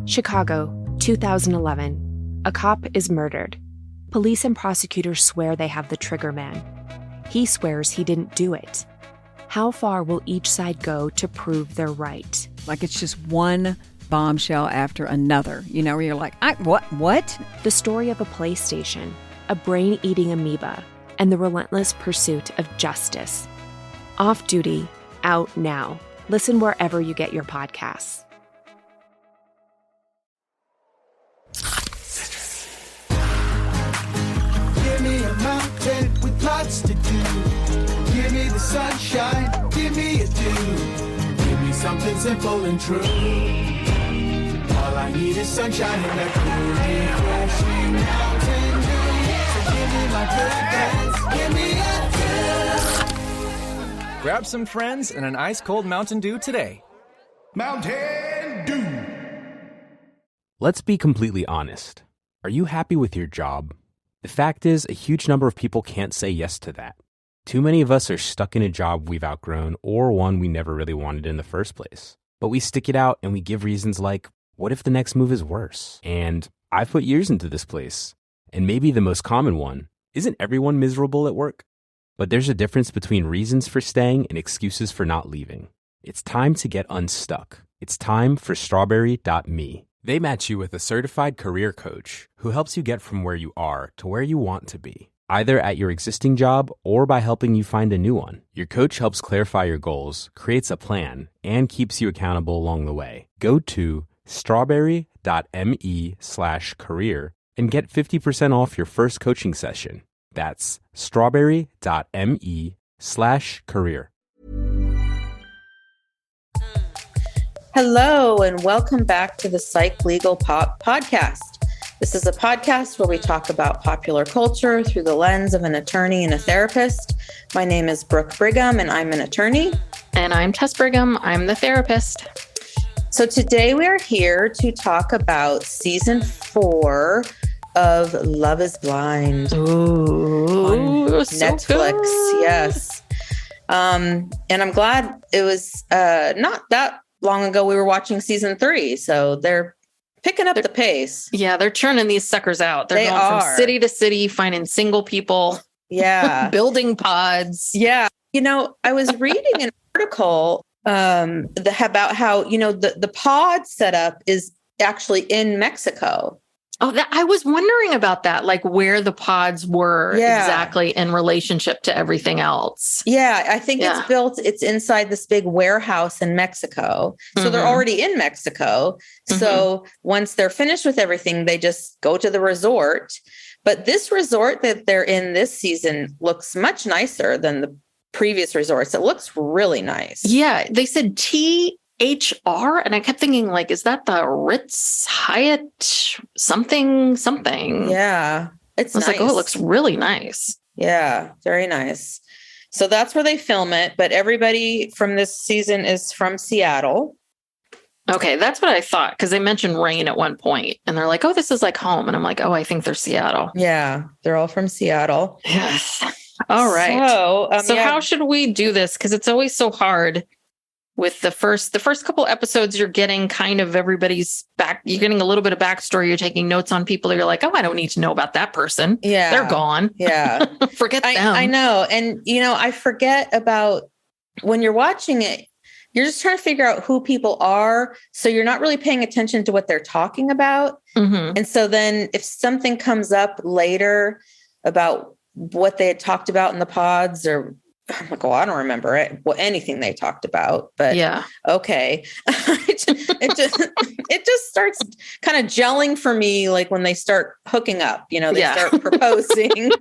Chicago, 2011. A cop is murdered. Police and prosecutors swear they have the trigger man. He swears he didn't do it. How far will each side go to prove they're right? Like it's just one bombshell after another, where you're like, what? The story of a PlayStation, a brain-eating amoeba, and the relentless pursuit of justice. Off Duty, out now. Listen wherever you get your podcasts. Give me a mountain with lots to do. Give me the sunshine, give me a dew. Give me something simple and true. All I need is sunshine and a cool, refreshing mountain dew. So give me my good friends, give me a dew. Grab some friends and an ice-cold Mountain Dew today. Mountain Dew. Let's be completely honest. Are you happy with your job? The fact is, a huge number of people can't say yes to that. Too many of us are stuck in a job we've outgrown or one we never really wanted in the first place. But we stick it out and we give reasons like, what if the next move is worse? And I've put years into this place. And maybe the most common one, isn't everyone miserable at work? But there's a difference between reasons for staying and excuses for not leaving. It's time to get unstuck. It's time for Strawberry.me. They match you with a certified career coach who helps you get from where you are to where you want to be, either at your existing job or by helping you find a new one. Your coach helps clarify your goals, creates a plan, and keeps you accountable along the way. Go to strawberry.me/career and get 50% off your first coaching session. That's strawberry.me/career. Hello, and welcome back to the Psych Legal Pop Podcast. This is a podcast where we talk about popular culture through the lens of an attorney and a therapist. My name is Brooke Brigham, and I'm an attorney. And I'm Tess Brigham. I'm the therapist. So today we are here to talk about season 4 of Love is Blind. Ooh, on so Netflix. good. Yes. And I'm glad it was not that long ago we were watching season 3. So they're picking up the pace. Yeah, they're churning these suckers out. They're going are. from city to city, finding single people. Yeah. Building pods. Yeah. I was reading an article about how, the pod setup is actually in Mexico. Oh, I was wondering about that, like where the pods were exactly in relationship to everything else. Yeah, I think it's inside this big warehouse in Mexico. So they're already in Mexico. So once they're finished with everything, they just go to the resort. But this resort that they're in this season looks much nicer than the previous resorts. It looks really nice. Yeah, they said THR, and I kept thinking, like, is that the Ritz Hyatt something? Yeah, it's I was nice. like, oh, it looks really nice. Yeah, very nice. So that's where they film it. But everybody from this season is from Seattle. Okay, that's what I thought, because they mentioned rain at one point, and they're like, oh, this is like home. And I'm like, oh, I think they're Seattle. Yeah, they're all from Seattle. Yes. All right. So how should we do this? Because it's always so hard. With the first couple episodes, you're getting kind of everybody's back. You're getting a little bit of backstory. You're taking notes on people. You're like, oh, I don't need to know about that person. Yeah. They're gone. Yeah. Forget them. I know. And, I forget about when you're watching it, you're just trying to figure out who people are. So you're not really paying attention to what they're talking about. And so then if something comes up later about what they had talked about in the pods, or I'm like, oh, I don't remember it. Well, anything they talked about, but yeah, okay. it just starts kind of gelling for me, like when they start hooking up. They start proposing.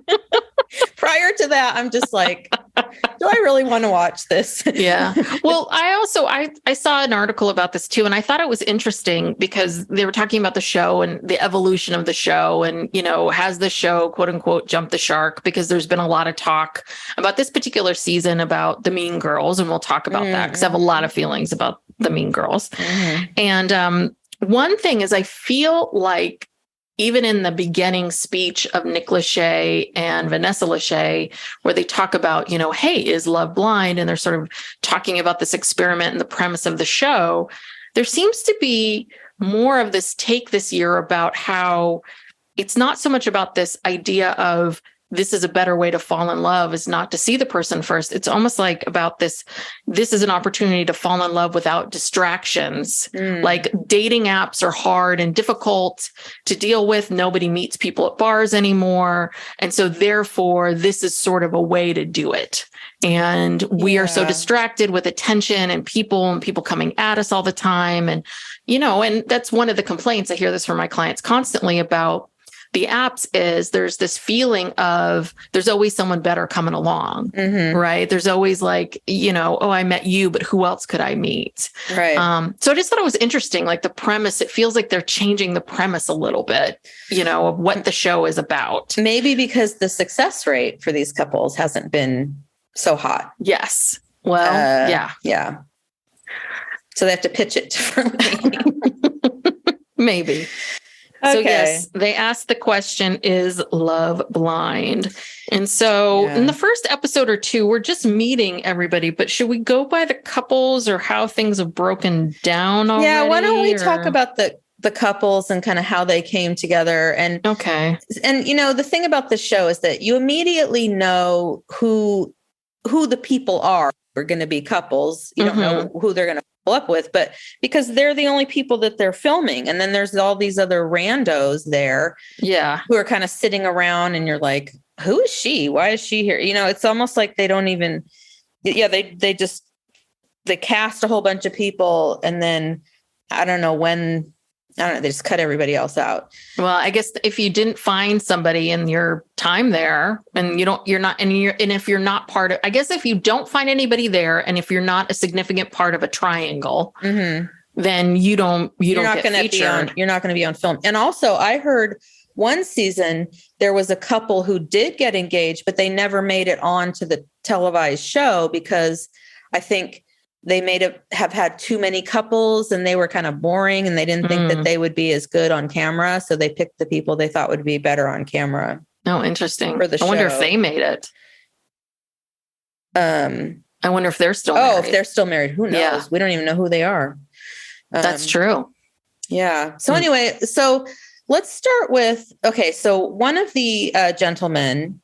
Prior to that, I'm just like, do I really want to watch this? Yeah. Well, I saw an article about this too, and I thought it was interesting because they were talking about the show and the evolution of the show, and has the show quote unquote jumped the shark? Because there's been a lot of talk about this particular season about the Mean Girls, and we'll talk about that because I have a lot of feelings about the Mean Girls. And one thing is, I feel like even in the beginning speech of Nick Lachey and Vanessa Lachey, where they talk about, hey, is love blind? And they're sort of talking about this experiment and the premise of the show. There seems to be more of this take this year about how it's not so much about this idea of this is a better way to fall in love is not to see the person first. It's almost like about this is an opportunity to fall in love without distractions. Like dating apps are hard and difficult to deal with. Nobody meets people at bars anymore. And so therefore, this is sort of a way to do it. And we are so distracted with attention and people coming at us all the time. And, and that's one of the complaints. I hear this from my clients constantly about the apps is there's this feeling of there's always someone better coming along, right? There's always like, I met you, but who else could I meet? Right. So I just thought it was interesting, like the premise, it feels like they're changing the premise a little bit, of what the show is about. Maybe because the success rate for these couples hasn't been so hot. Yes. Well, yeah. Yeah. So they have to pitch it differently. Maybe. Okay. So yes, they asked the question, is love blind? And so in the first episode or two, we're just meeting everybody, but should we go by the couples or how things have broken down already? Yeah, why don't we talk about the couples and kind of how they came together? And and the thing about this show is that you immediately know who the people are going to be couples. You don't know who they're going to pull up with, but because they're the only people that they're filming. And then there's all these other randos there who are kind of sitting around and you're like, who is she? Why is she here? It's almost like they don't even, they cast a whole bunch of people and then they just cut everybody else out. Well, I guess if you didn't find somebody in your time there and if you're not part of, I guess if you don't find anybody there and if you're not a significant part of a triangle, then you're not going to be on film. And also I heard one season there was a couple who did get engaged, but they never made it on to the televised show because I think they have had too many couples and they were kind of boring and they didn't think that they would be as good on camera. So they picked the people they thought would be better on camera. Oh, interesting. For the show. I wonder if they made it. I wonder if they're still married. If they're still married. Who knows? Yeah. We don't even know who they are. That's true. Yeah. So anyway, so let's start with, so one of the gentlemen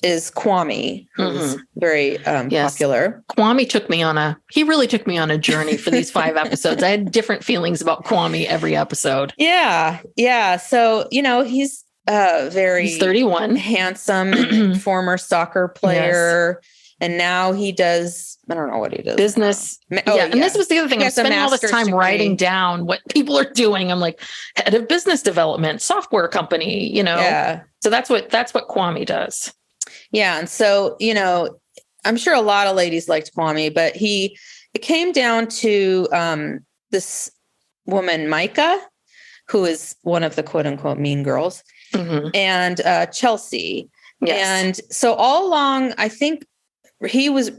is Kwame, who's very popular. Kwame he really took me on a journey for these 5 episodes. I had different feelings about Kwame every episode. Yeah. Yeah. So, he's he's 31, handsome, and former soccer player. Yes. And now he does, I don't know what he does. Business. And this was the other thing. I'm spending all this time writing down what people are doing. I'm like, head of business development, software company, Yeah. So that's what Kwame does. Yeah. And so, I'm sure a lot of ladies liked Kwame, but it came down to this woman, Micah, who is one of the quote unquote mean girls, and Chelsea. Yes. And so all along, I think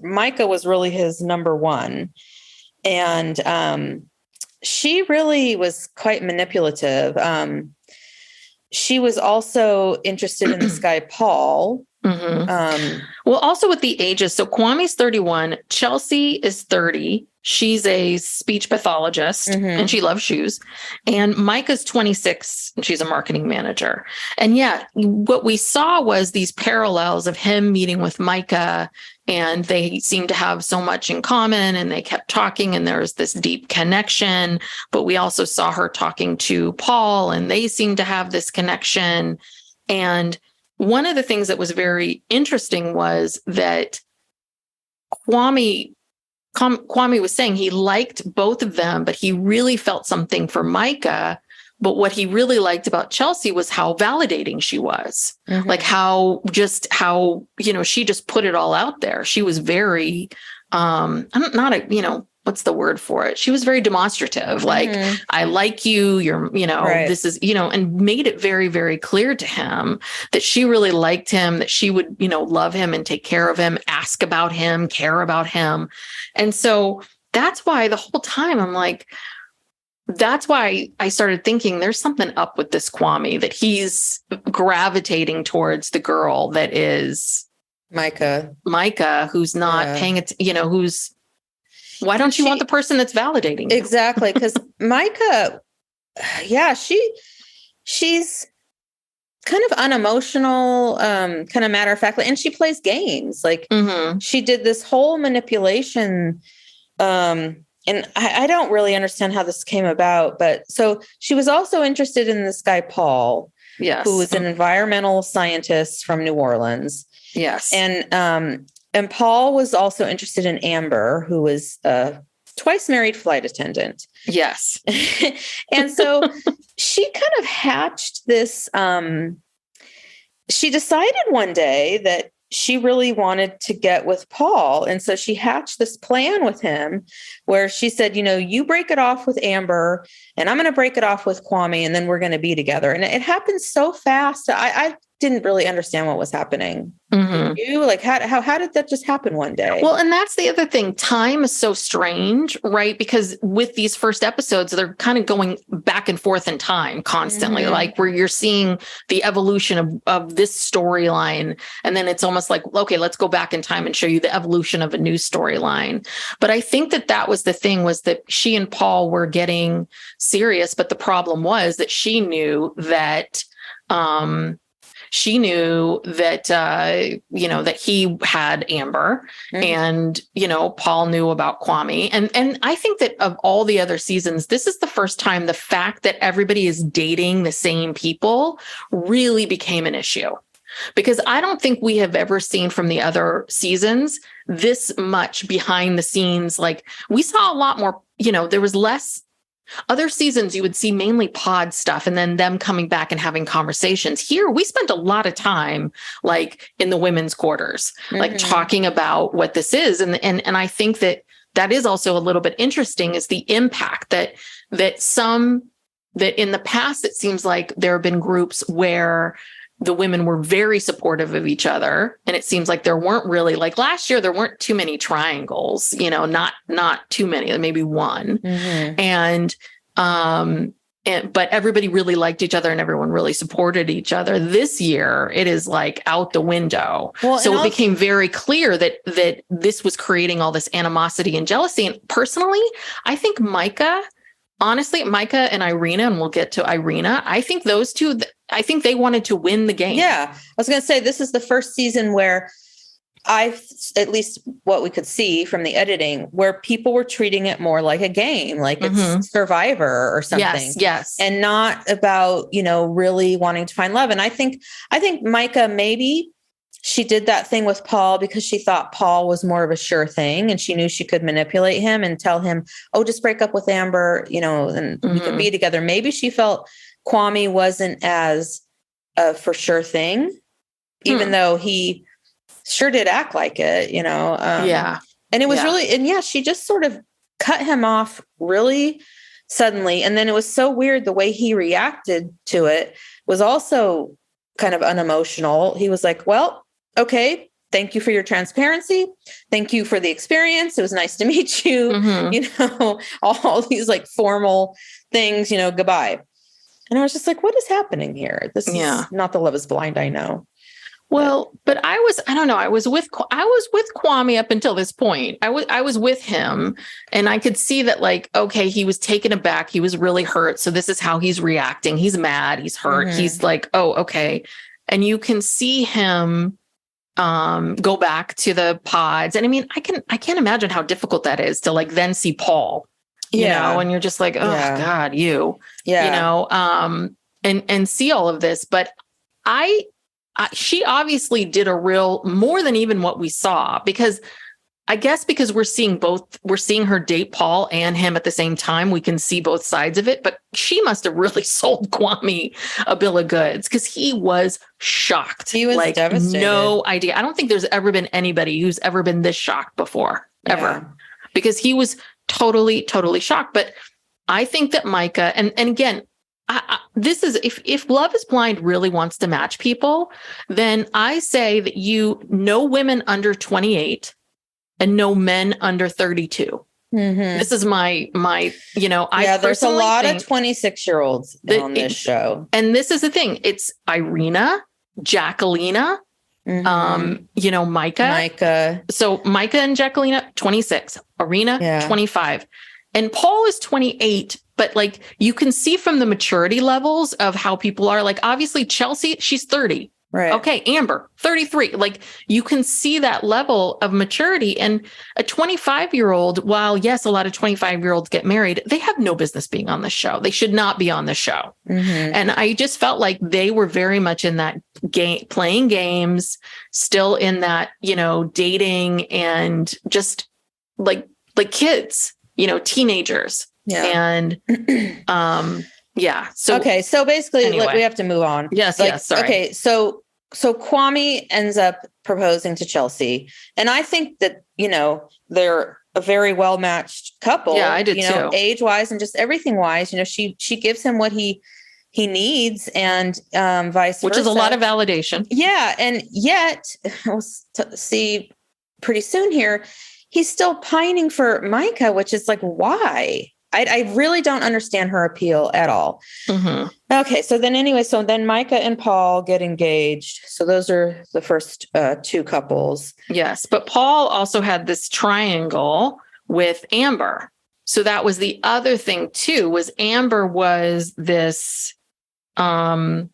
Micah was really his number one. And she really was quite manipulative. She was also interested in this guy, Paul. Well, also with the ages. So Kwame's 31, Chelsea is 30. She's a speech pathologist and she loves shoes. And Micah's 26 and she's a marketing manager. And what we saw was these parallels of him meeting with Micah, and they seemed to have so much in common and they kept talking and there was this deep connection. But we also saw her talking to Paul and they seemed to have this connection. And one of the things that was very interesting was that Kwame was saying he liked both of them, but he really felt something for Micah. But what he really liked about Chelsea was how validating she was, like how she just put it all out there. She was very, what's the word for it? She was very demonstrative. Like, I like you, this is, and made it very, very clear to him that she really liked him, that she would, love him and take care of him, ask about him, care about him. And so that's why the whole time I'm like, that's why I started thinking there's something up with this Kwame, that he's gravitating towards the girl that is Micah, who's not paying it, who's Why don't you want the person that's validating you? Exactly. Because Micah, yeah, she's kind of unemotional, kind of matter of fact, and she plays games. Like she did this whole manipulation. And I don't really understand how this came about, but so she was also interested in this guy, Paul, who was an environmental scientist from New Orleans. Yes. And Paul was also interested in Amber, who was a twice married flight attendant. Yes. And so she kind of hatched this, she decided one day that she really wanted to get with Paul. And so she hatched this plan with him where she said, you break it off with Amber and I'm going to break it off with Kwame and then we're going to be together. And it happened so fast. I didn't really understand what was happening. You like, how did that just happen one day? Well, and that's the other thing. Time is so strange, right? Because with these first episodes, they're kind of going back and forth in time constantly, like where you're seeing the evolution of this storyline. And then it's almost like, okay, let's go back in time and show you the evolution of a new storyline. But I think that was the thing, was that she and Paul were getting serious. But the problem was that she knew that, that he had Amber and, Paul knew about Kwame. And I think that of all the other seasons, this is the first time the fact that everybody is dating the same people really became an issue. Because I don't think we have ever seen from the other seasons this much behind the scenes. Like we saw a lot more, there was less. Other seasons, you would see mainly pod stuff and then them coming back and having conversations. Here, we spent a lot of time like in the women's quarters, like talking about what this is. And I think that is also a little bit interesting, is the impact that in the past, it seems like there have been groups where the women were very supportive of each other. And it seems like there weren't really, like last year, there weren't too many triangles, not too many, maybe one. But everybody really liked each other and everyone really supported each other. This year, it is like out the window. Well, so it became very clear that this was creating all this animosity and jealousy. And personally, I think Micah and Irina, and we'll get to Irina, I think those two, I think they wanted to win the game. Yeah. I was going to say, this is the first season where at least what we could see from the editing, where people were treating it more like a game, like it's Survivor or something. Yes. And not about, really wanting to find love. And I think Micah, maybe she did that thing with Paul because she thought Paul was more of a sure thing and she knew she could manipulate him and tell him, oh, just break up with Amber, and we could be together. Maybe she felt Kwame wasn't as a for sure thing, even though he sure did act like it, And it was really, and she just sort of cut him off really suddenly. And then it was so weird. The way he reacted to it was also kind of unemotional. He was like, well, okay, thank you for your transparency. Thank you for the experience. It was nice to meet you. All these like formal things, goodbye. And I was just like, what is happening here? This is not the Love is Blind, I know. Well, but I was with Kwame up until this point. I was with him and I could see that, like, okay, he was taken aback. He was really hurt. So this is how he's reacting. He's mad. He's hurt. He's like, oh, okay. And you can see him go back to the pods. And I mean, I can't imagine how difficult that is to like then see Paul, and you're just like, oh God, and see all of this. But she obviously did more than even what we saw, because we're seeing her date Paul and him at the same time. We can see both sides of it, but she must have really sold Kwame a bill of goods, because he was shocked. He was like devastated. No idea. I don't think there's ever been anybody who's ever been this shocked before, ever, because he was totally, totally shocked. But I think that Micah, and again, this is, if Love is Blind really wants to match people, then I say that no women under 28 and no men under 32. This is my there's a lot of 26-year-olds on this show. And this is the thing. It's Irina, Jacquelina, Micah. So Micah and Jacqueline, 26, Irina, 25, and Paul is 28. But like, you can see from the maturity levels of how people are, like, obviously Chelsea, she's 30. Right. Okay. Amber, 33. Like, you can see that level of maturity. And a 25-year-old, while yes, a lot of 25-year-olds get married, they have no business being on the show. They should not be on the show. And I just felt like they were very much in that game, playing games, still in that, dating, and just like kids, teenagers. Yeah. And, So, okay. So basically, anyway. we have to move on. Yes. Sorry. Okay. So Kwame ends up proposing to Chelsea. And I think that, they're a very well-matched couple. Yeah, I did too. Age-wise and just everything wise, she gives him what he needs, and vice versa. Which is a lot of validation. Yeah. And yet we'll see pretty soon here, he's still pining for Micah, which is like, why? I really don't understand her appeal at all. Okay. So then Micah and Paul get engaged. So those are the first two couples. Yes. But Paul also had this triangle with Amber. So that was the other thing too, was Amber was this, again,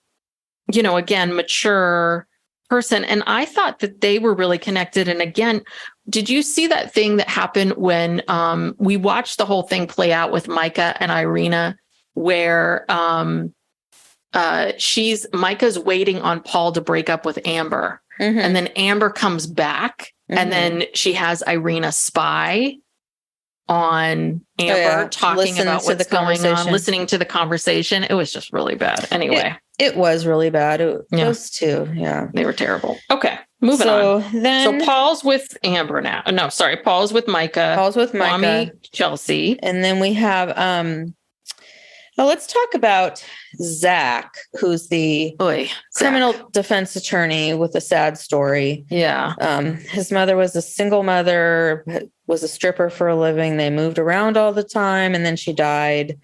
mature person. And I thought that they were really connected. And again, did you see that thing that happened when we watched the whole thing play out with Micah and Irina, where Micah's waiting on Paul to break up with Amber. And then Amber comes back and then she has Irina spy on Amber, talking about what's going on, listening to the conversation. It was just really bad. Anyway. It was really bad. Those two. Yeah. They were terrible. Okay. Moving on. So Paul's with Amber now. No, sorry. Paul's with Micah. Mommy, Chelsea. And then we have, let's talk about Zach, who's the criminal defense attorney with a sad story. Yeah. His mother was a single mother, was a stripper for a living. They moved around all the time, and then she died.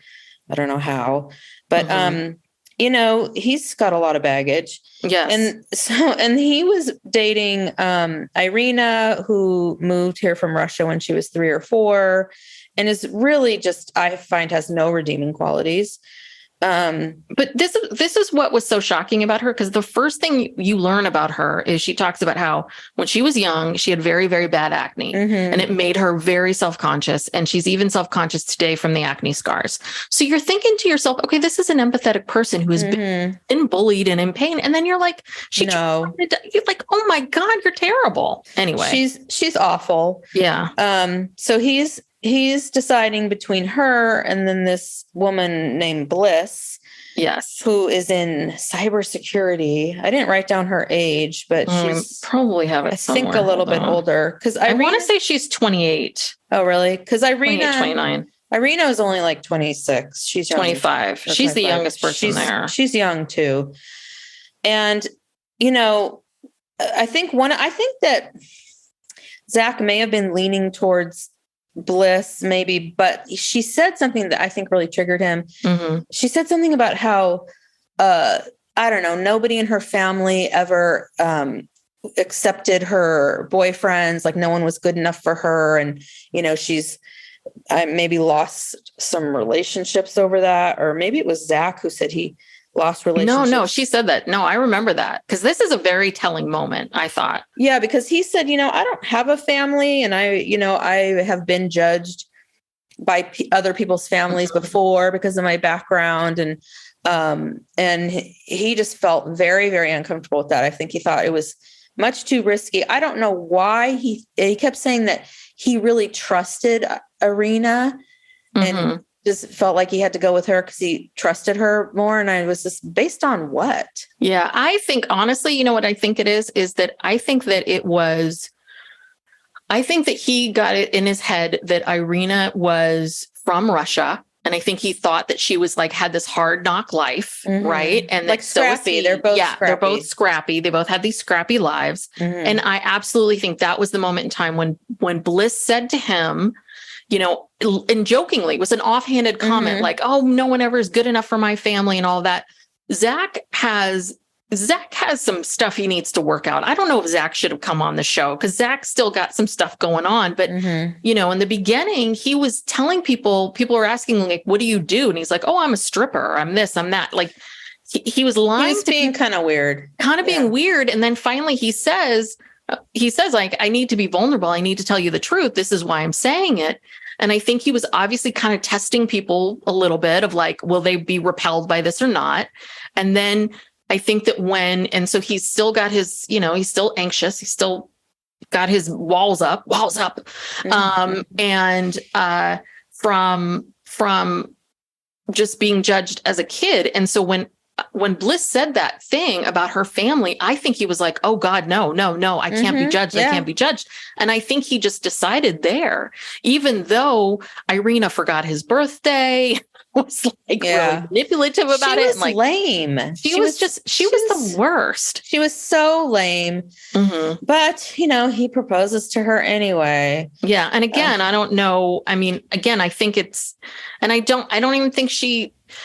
I don't know how, but, he's got a lot of baggage. Yes. And he was dating Irina, who moved here from Russia when she was 3 or 4, and is really just, I find, has no redeeming qualities. But this is what was so shocking about her, because the first thing you learn about her is she talks about how when she was young, she had very, very bad acne, and it made her very self-conscious. And she's even self-conscious today from the acne scars. So you're thinking to yourself, okay, this is an empathetic person who has been bullied and in pain. And then you're like, you're like, oh my God, you're terrible. Anyway, she's awful. Yeah. So he's deciding between her and then this woman named Bliss. Yes. Who is in cybersecurity. I didn't write down her age, but she's probably have it somewhere. I think a little bit older, because I want to say she's 28. Oh, really? Because 29. Irina is only like 26. She's 25. She's 25. The youngest person there. She's young too. And, I think that Zach may have been leaning towards Bliss, maybe, but she said something that I think really triggered him. She said something about how, I don't know, nobody in her family ever accepted her boyfriends. Like, no one was good enough for her. And, she's maybe lost some relationships over that. Or maybe it was Zach who said he lost relationships. No, she said that. No, I remember that, because this is a very telling moment, I thought. Yeah, because he said, I don't have a family, and I have been judged by other people's families before because of my background. And he just felt very, very uncomfortable with that. I think he thought it was much too risky. I don't know why he kept saying that he really trusted Irina and just felt like he had to go with her because he trusted her more. And I was just, based on what? Yeah, I think, honestly, what I think it is that I think that he got it in his head that Irina was from Russia. And I think he thought that she was like, had this hard knock life. Right. And like scrappy. They're both scrappy. They're both scrappy. They both had these scrappy lives. And I absolutely think that was the moment in time when Bliss said to him, and jokingly, it was an offhanded comment, like, oh, no one ever is good enough for my family and all that. Zach has Zach has some stuff he needs to work out. I don't know if Zach should have come on the show because Zach's still got some stuff going on. But, you know, in the beginning, he was telling people were asking, like, what do you do? And he's like, oh, I'm a stripper. I'm this, I'm that. Like, he was lying. He was being kind of weird. Being weird. And then finally he says, like, I need to be vulnerable. I need to tell you the truth. This is why I'm saying it. And I think he was obviously kind of testing people a little bit of like, will they be repelled by this or not? And then I think that and so he's still got his, you know, he's still anxious. He's still got his walls up. And from just being judged as a kid. And so when Bliss said that thing about her family, I think he was like, oh God, no, I can't be judged. I can't be judged. And I think he just decided there, even though Irina forgot his birthday, was like really manipulative about it. And like lame. She was the worst. She was so lame. But, you know, he proposes to her anyway. Yeah. And again, I don't know. I mean, again, I think it's, and I don't even think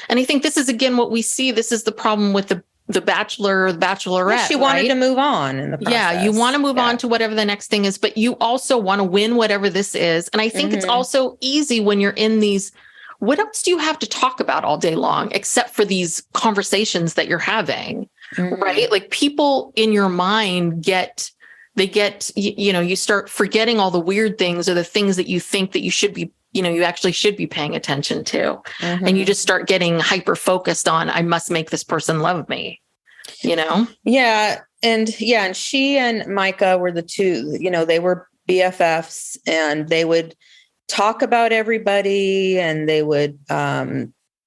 and I think this is, again, what we see. This is the problem with the Bachelor or the Bachelorette. Yeah, she wanted to move on in the process. Yeah, you want to move on to whatever the next thing is, but you also want to win whatever this is. And I think it's also easy when you're in these, what else do you have to talk about all day long except for these conversations that you're having, right? Like people in your mind you start forgetting all the weird things or the things that you think that you should be, you know, you actually should be paying attention to. And you just start getting hyper focused on, I must make this person love me, you know? Yeah. And she and Micah were the two, you know, they were BFFs and they would talk about everybody and they would,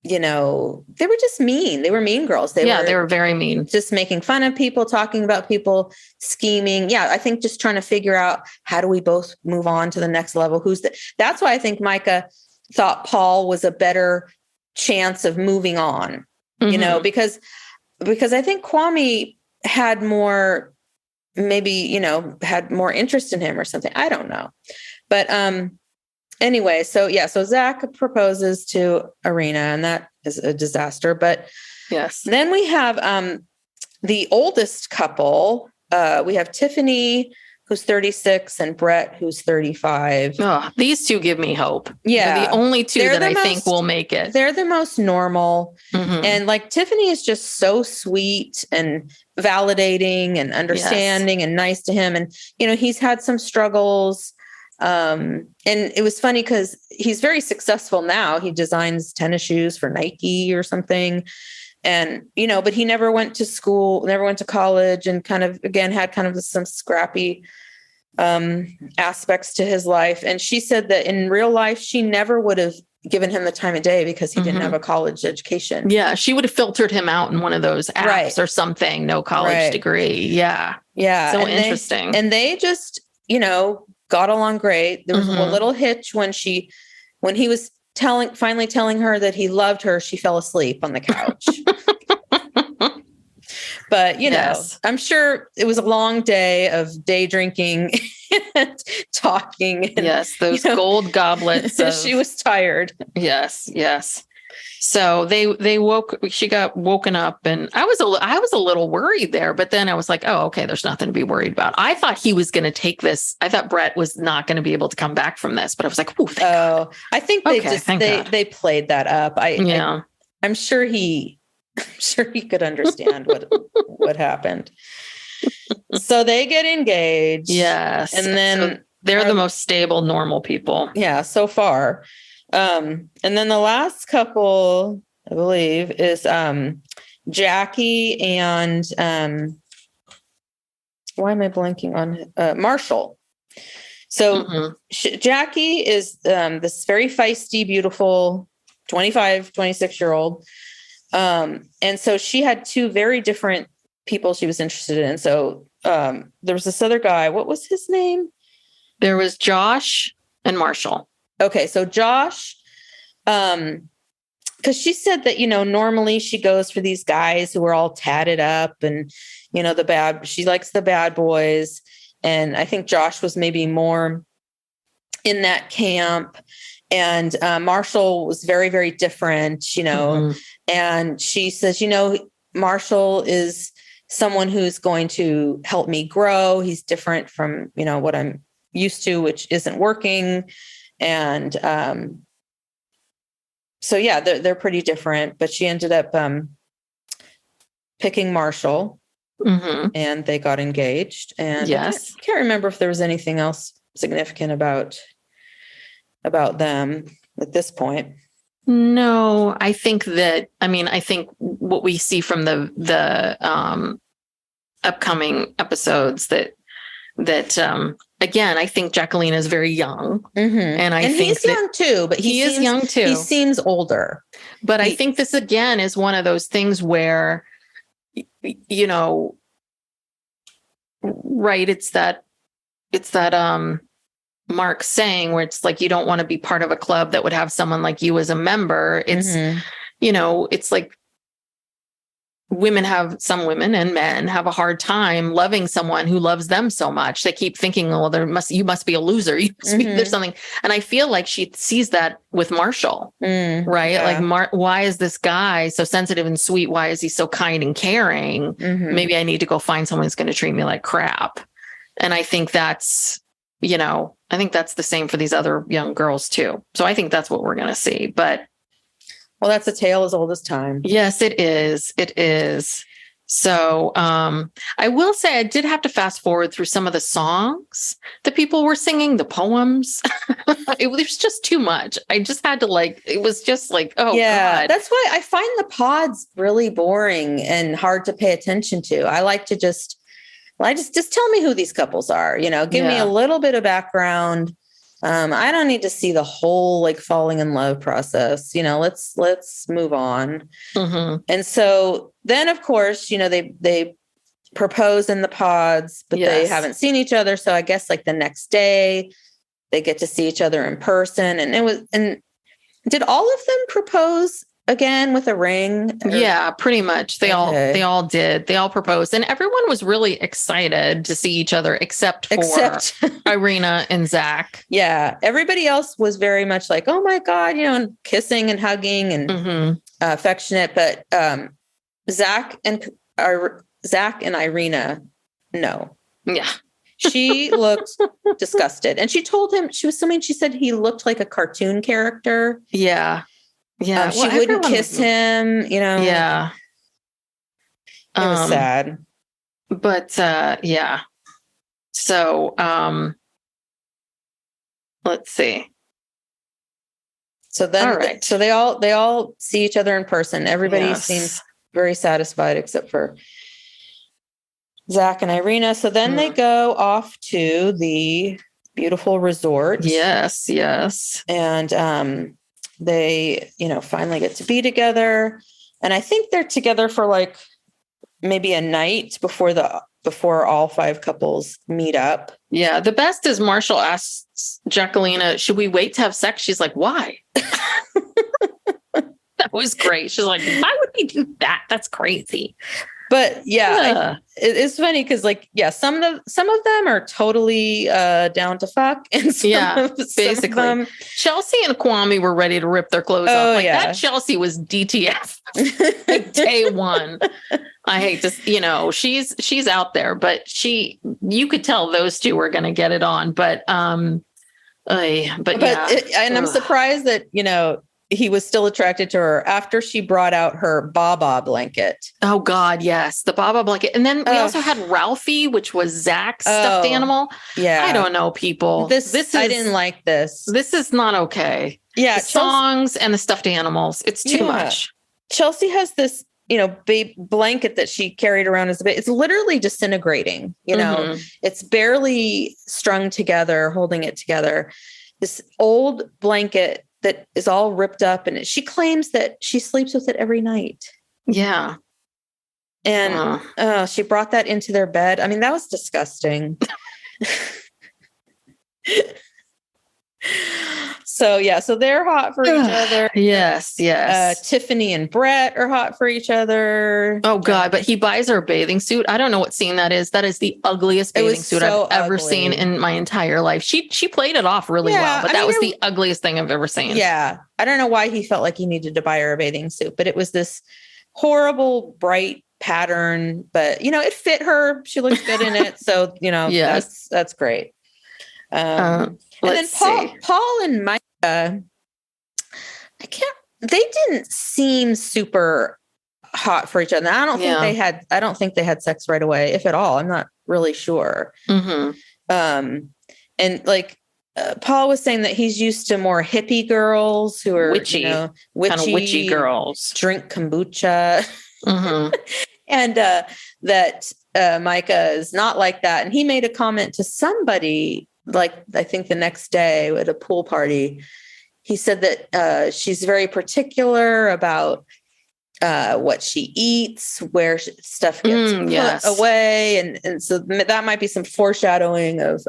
you know, they were just mean. They were mean girls. They were very mean. Just making fun of people, talking about people, scheming. Yeah, I think just trying to figure out how do we both move on to the next level? That's why I think Micah thought Paul was a better chance of moving on, you know, because I think Kwame had more, maybe, you know, had more interest in him or something. I don't know. But, anyway, so Zach proposes to Irina, and that is a disaster. But yes, then we have the oldest couple. We have Tiffany, who's 36, and Brett, who's 35. Oh, these two give me hope. Yeah, they're the only two that I think will make it. They're the most normal, and like Tiffany is just so sweet and validating and understanding and nice to him. And you know, he's had some struggles. And it was funny because he's very successful now. He designs tennis shoes for Nike or something. And, you know, but he never went to school, never went to college, and kind of, again, had kind of some scrappy aspects to his life. And she said that in real life, she never would have given him the time of day because he didn't have a college education. Yeah. She would have filtered him out in one of those apps or something. No college degree. Yeah. Yeah. So interesting. They just, you know, got along great. There was a little hitch when he was finally telling her that he loved her, she fell asleep on the couch. But, you know, I'm sure it was a long day of day drinking and talking. And, those gold goblets. She was tired. Yes. So she got woken up, and I was a little worried there, but then I was like, oh, okay, there's nothing to be worried about. I thought he was going to take this. I thought Brett was not going to be able to come back from this, but I was like, oh, I think they played that up. I'm sure he could understand what happened. So they get engaged. Yes. And then they're the most stable, normal people. Yeah. So far. And then the last couple, I believe, is Jackie and why am I blanking on Marshall? So Jackie is this very feisty, beautiful 26-year-old. And so she had two very different people she was interested in. So there was this other guy. What was his name? There was Josh and Marshall. Okay, so Josh, because she said that, you know, normally she goes for these guys who are all tatted up and, you know, she likes the bad boys. And I think Josh was maybe more in that camp. And Marshall was very, very different, you know, and she says, you know, Marshall is someone who's going to help me grow. He's different from, what I'm used to, which isn't working. And so, yeah, they're pretty different, but she ended up picking Marshall, and they got engaged. And Yes. I can't remember if there was anything else significant about them at this point. No, I think what we see from the upcoming episodes that again, I think Jacqueline is very young, and I think he's young too, but he is young too. He seems older, but I think this again is one of those things where, right? It's that Mark saying where it's like, you don't want to be part of a club that would have someone like you as a member. It's, it's like some women and men have a hard time loving someone who loves them so much. They keep thinking, well, you must be a loser. There's something. And I feel like she sees that with Marshall, right? Yeah. Like, why is this guy so sensitive and sweet? Why is he so kind and caring? Maybe I need to go find someone who's going to treat me like crap. And I think that's, the same for these other young girls too. So I think that's what we're going to see. But well, that's a tale as old as time. yes, it is. It is. So I will say I did have to fast forward through some of the songs that people were singing, the poems. It was just too much. I just had to it was just like, oh yeah, God. That's why I find the pods really boring and hard to pay attention to. I like to just tell me who these couples are, give me a little bit of background. I don't need to see the whole falling in love process. Let's move on. And so then, of course, they propose in the pods, but they haven't seen each other. So I guess the next day they get to see each other in person. And did all of them propose again with a ring? Yeah, pretty much. They all did. They all proposed, and everyone was really excited to see each other, except Irina and Zach. Yeah, everybody else was very much like, oh my God, and kissing and hugging and affectionate. But Zach and Irina, no. Yeah. She looked disgusted, and she told him she was so mean. She said he looked like a cartoon character. Yeah. Yeah, she wouldn't kiss him, Yeah. It was sad. But yeah. So let's see. So then so they all see each other in person. Everybody seems very satisfied except for Zach and Irina. So then they go off to the beautiful resort. Yes, yes. And they, finally get to be together. And I think they're together for maybe a night before all five couples meet up. Yeah. The best is Marshall asks Jacqueline, should we wait to have sex? She's like, why? That was great. She's like, why would we do that? That's crazy. But it's funny because some of them are totally down to fuck, and basically them, Chelsea and Kwame were ready to rip their clothes off. That Chelsea was DTF day one. I hate to, she's out there, but you could tell those two were going to get it on. But and I'm surprised that he was still attracted to her after she brought out her Baba blanket. Oh God, yes. The Baba blanket. And then we also had Ralphie, which was Zach's stuffed animal. Yeah. I don't know, people. I didn't like this. This is not okay. Yeah. The songs and the stuffed animals. It's too much. Chelsea has this, blanket that she carried around as a bit. It's literally disintegrating. It's barely strung together, holding it together. This old blanket that is all ripped up, and she claims that she sleeps with it every night. Yeah. And she brought that into their bed. I mean, that was disgusting. So they're hot for each other. Yes, yes. Tiffany and Brett are hot for each other. Oh God, but he buys her a bathing suit. I don't know what scene that is. That is the ugliest bathing suit I've ever seen in my entire life. She played it off really well, but that was the ugliest thing I've ever seen. Yeah. I don't know why he felt like he needed to buy her a bathing suit, but it was this horrible, bright pattern, but it fit her. She looks good in it. So, Yes. that's great. And then Paul and Micah, they didn't seem super hot for each other. I don't think they had sex right away, if at all. I'm not really sure. Mm-hmm. And like Paul was saying that he's used to more hippie girls who are witchy, kind of witchy girls, drink kombucha. Mm-hmm. And that Micah is not like that. And he made a comment to somebody, like I think the next day at a pool party. He said that she's very particular about what she eats, where stuff gets put away. And so that might be some foreshadowing of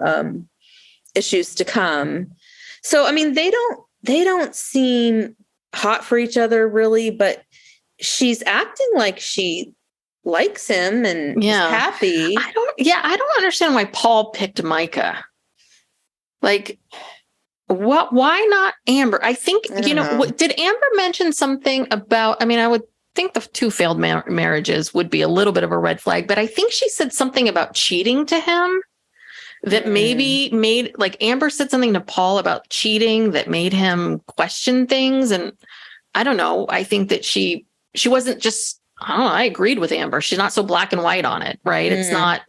issues to come. So, I mean, they don't seem hot for each other really, but she's acting like she likes him and is happy. I don't understand why Paul picked Micah. Like, why not Amber? I think, did Amber mention something about, I would think the two failed marriages would be a little bit of a red flag, but I think she said something about cheating to him that maybe made, like, Amber said something to Paul about cheating that made him question things. And I don't know. I think that she wasn't just, I don't know. I agreed with Amber. She's not so black and white on it, right? It's not,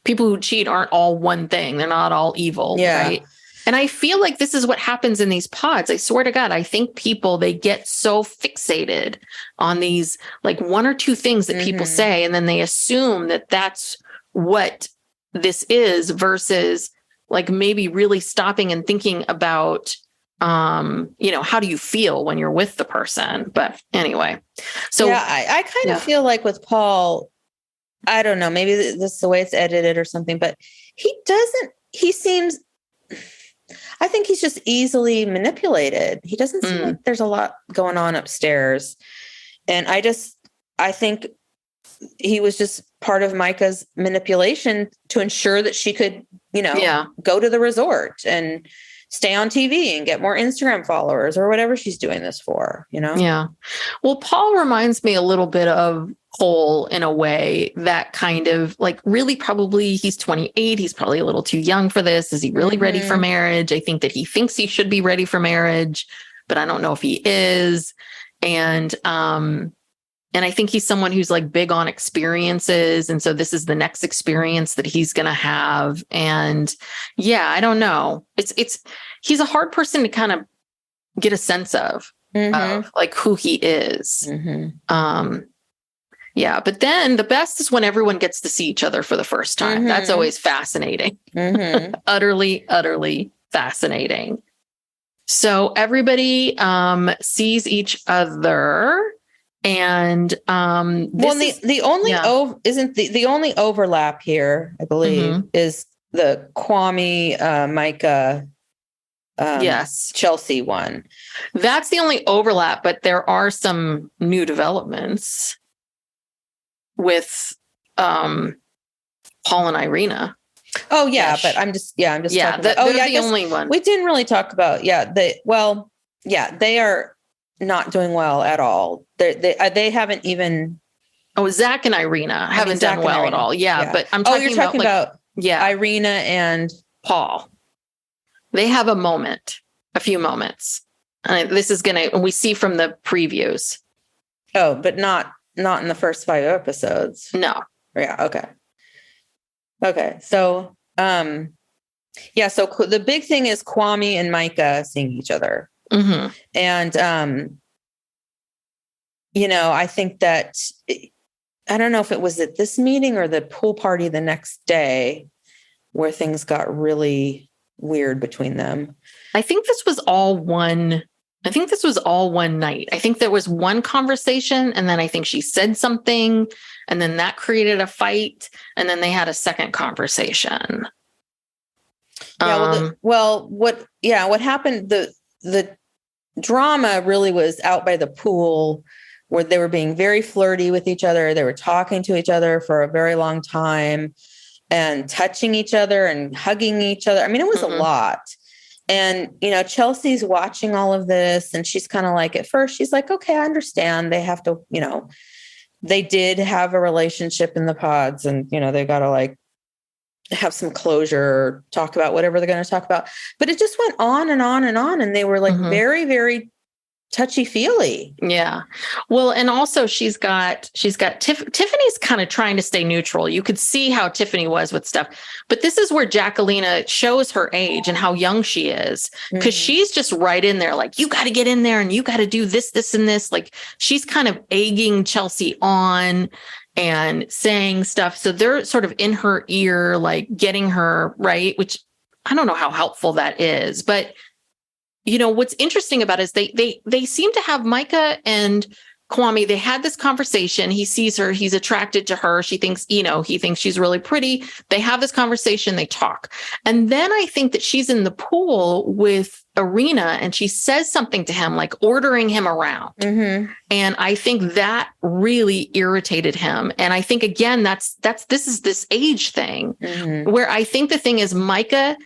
people who cheat aren't all one thing. They're not all evil, right? And I feel like this is what happens in these pods. I swear to God, I think people, they get so fixated on these, like, one or two things that people say, and then they assume that that's what this is, versus like maybe really stopping and thinking about, how do you feel when you're with the person? But anyway, so I kind of feel like with Paul, I don't know, maybe this is the way it's edited or something, but I think he's just easily manipulated. He doesn't seem like there's a lot going on upstairs. And I think he was just part of Micah's manipulation to ensure that she could, go to the resort and stay on TV and get more Instagram followers or whatever she's doing this for, Yeah. Well, Paul reminds me a little bit of Cole in a way, that kind of, like, really, probably he's 28. He's probably a little too young for this. Is he really ready for marriage? I think that he thinks he should be ready for marriage, but I don't know if he is. And I think he's someone who's like big on experiences. And so this is the next experience that he's going to have. And I don't know. He's a hard person to kind of get a sense of like who he is. But then the best is when everyone gets to see each other for the first time. That's always fascinating. Utterly, utterly fascinating. So everybody sees each other. And the only overlap here, I believe, is the Kwame Micah Chelsea one. That's the only overlap, but there are some new developments with Paul and Irina. Oh yeah, but I'm just talking about, the only one. We didn't really talk about they are not doing well at all. They haven't even. Oh, Zach and Irina haven't done well at all. Yeah, but I'm talking about Irina and Paul. They have a few moments. This is we see from the previews. Oh, but not in the first 5 episodes. No. Yeah. Okay. So, so the big thing is Kwame and Micah seeing each other. And, I think that, I don't know if it was at this meeting or the pool party the next day where things got really weird between them. I think this was all one night. I think there was one conversation, and then I think she said something, and then that created a fight, and then they had a second conversation. What happened, the drama really was out by the pool, where they were being very flirty with each other. They were talking to each other for a very long time and touching each other and hugging each other. I mean, it was a lot. And, Chelsea's watching all of this, and she's kind of like, at first she's like, okay, I understand. They have to, they did have a relationship in the pods, and, you know, they got to like have some closure, talk about whatever they're going to talk about. But it just went on and on and on. And they were like very, very touchy feely. Yeah. Well, and also she's got Tiffany's kind of trying to stay neutral. You could see how Tiffany was with stuff, but this is where Jacquelina shows her age and how young she is, because she's just right in there. Like, you got to get in there and you got to do this, this, and this. Like, she's kind of egging Chelsea on and saying stuff. So they're sort of in her ear, like getting her right, which I don't know how helpful that is, but you know, what's interesting about it is they seem to have Micah and Kwame. They had this conversation. He sees her. He's attracted to her. She thinks, you know, he thinks she's really pretty. They have this conversation. They talk. And then I think that she's in the pool with Irina and she says something to him, like ordering him around. And I think that really irritated him. And I think, again, this is this age thing where I think the thing is Micah,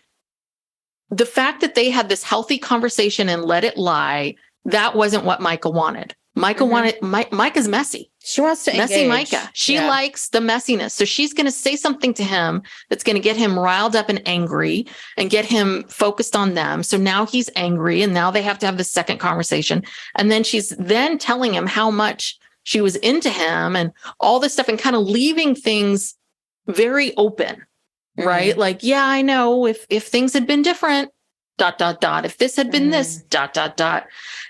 the fact that they had this healthy conversation and let it lie, that wasn't what Micah wanted. Micah wanted, Micah's messy. She wants to messy engage. Micah. She likes the messiness. So she's going to say something to him that's going to get him riled up and angry and get him focused on them. So now he's angry and now they have to have the second conversation. And then she's then telling him how much she was into him and all this stuff and kind of leaving things very open. Right? Like, yeah, I know if things had been different, ... if this had been this ...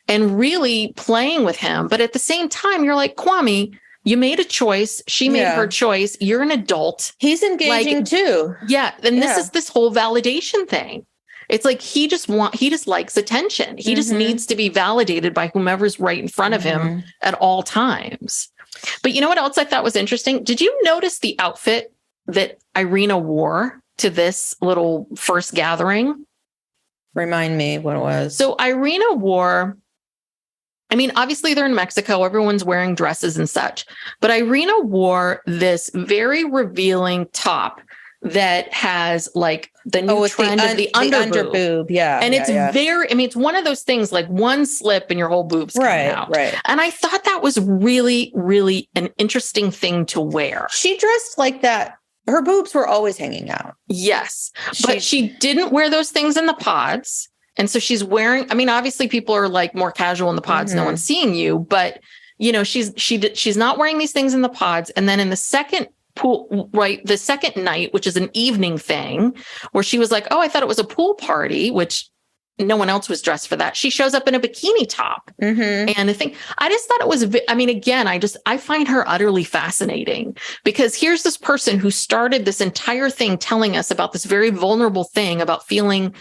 and really playing with him. But at the same time, you're like, Kwame, you made a choice. She made her choice. You're an adult. He's engaging too. Yeah. And this is this whole validation thing. It's like, he just likes attention. He just needs to be validated by whomever's right in front of him at all times. But you know what else I thought was interesting? Did you notice the outfit that Irina wore to this little first gathering? Remind me what it was. So Irina wore, I mean, obviously they're in Mexico. Everyone's wearing dresses and such. But Irina wore this very revealing top that has like the new trend of the under boob. Yeah. And it's very, I mean, it's one of those things like one slip and your whole boob's coming out. Right. And I thought that was really, really an interesting thing to wear. She dressed like that. Her boobs were always hanging out. Yes. But she didn't wear those things in the pods. And so she's wearing, I mean, obviously people are like more casual in the pods. No one's seeing you, but you know, she's not wearing these things in the pods. And then in the second pool, right, the second night, which is an evening thing where she was like, oh, I thought it was a pool party, which no one else was dressed for that. She shows up in a bikini top. And I think, I just thought it was, I mean, again, I find her utterly fascinating because here's this person who started this entire thing telling us about this very vulnerable thing about feeling,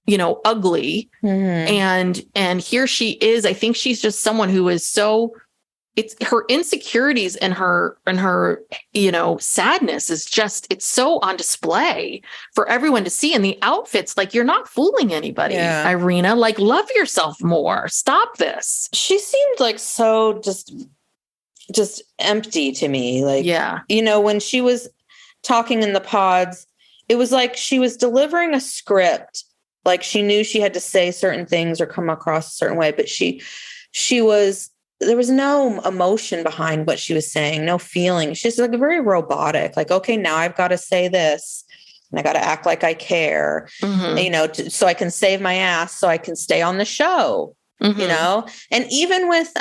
you know, ugly. And here she is. I think she's just someone who is so, it's her insecurities and her, you know, sadness is just, it's so on display for everyone to see. And the outfits, like, you're not fooling anybody, Irina, like, love yourself more. Stop this. She seemed like so just empty to me. Like, you know, when she was talking in the pods, it was like she was delivering a script. Like she knew she had to say certain things or come across a certain way, but there was no emotion behind what she was saying, no feeling. She's like very robotic, like, okay, now I've got to say this and I got to act like I care, you know, so I can save my ass, so I can stay on the show, you know? And even with,